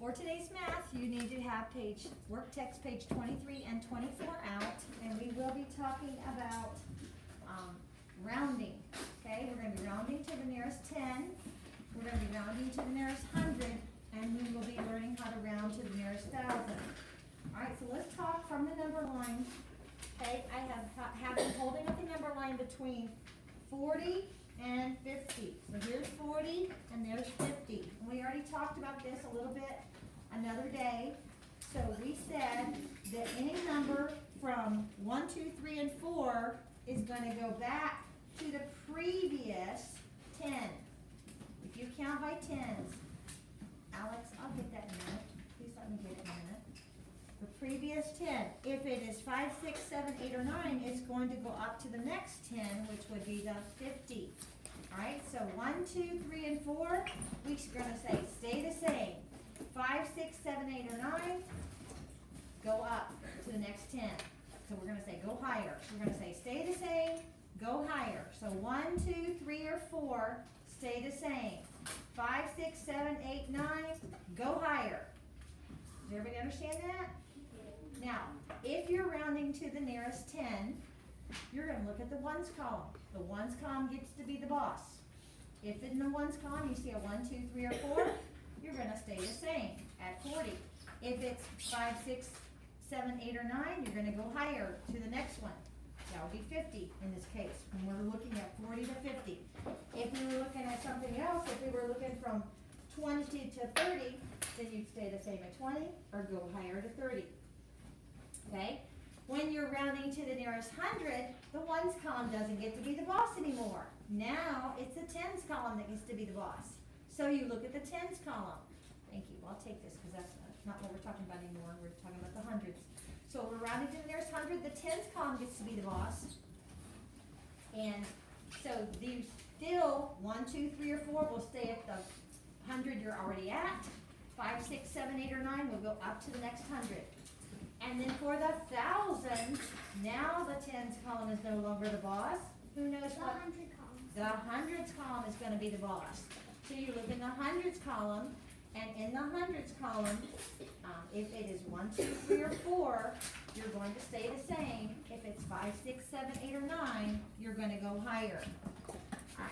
For today's math, you need to have Worktext page 23 and 24 out, and we will be talking about rounding. Okay, we're going to be rounding to the nearest 10. We're going to be rounding to the nearest 100, and we will be learning how to round to the nearest 1,000. All right, so let's talk from the number line. Okay, I have been holding up the number line between 40 and 50. So here's 40 and there's 50. And we already talked about this a little bit another day. So we said that any number from 1, 2, 3, and 4 is going to go back to the previous 10. If you count by tens, Alex, I'll get that in a minute. Please let me get it in a minute. The previous 10. If it is 5, 6, 7, 8, or 9, it's going to go up to the next 10, which would be the 50. All right, so 1, 2, 3, and 4, we're going to say stay the same. 5, 6, 7, 8, or 9, go up to the next 10. So we're going to say go higher. We're going to say stay the same, go higher. So 1, 2, 3, or 4, stay the same. 5, 6, 7, 8, 9, go higher. Does everybody understand that? Now, if you're rounding to the nearest 10, you're going to look at the ones column. The ones column gets to be the boss. If in the ones column you see a 1, 2, 3, or 4, you're going to stay the same at 40. If it's 5, 6, 7, 8, or 9, you're going to go higher to the next one. That would be 50 in this case, when we're looking at 40 to 50. If we were looking at something else, if we were looking from 20 to 30, then you'd stay the same at 20 or go higher to 30. Okay? When you're rounding to the nearest 100, the ones column doesn't get to be the boss anymore. Now it's the tens column that gets to be the boss. So you look at the tens column. Thank you. I'll take this because that's not what we're talking about anymore. We're talking about the hundreds. So we're rounding to the nearest 100. The tens column gets to be the boss. And so these still 1, 2, 3, or 4 will stay at the 100 you're already at. 5, 6, 7, 8, or 9 will go up to the next 100. And then for the thousands, now the tens column is no longer the boss. Who knows what? The hundreds column is going to be the boss. So you look in the hundreds column, and in the hundreds column, if it is 1, 2, 3, or 4, you're going to stay the same. If it's 5, 6, 7, 8, or 9, you're going to go higher. All right.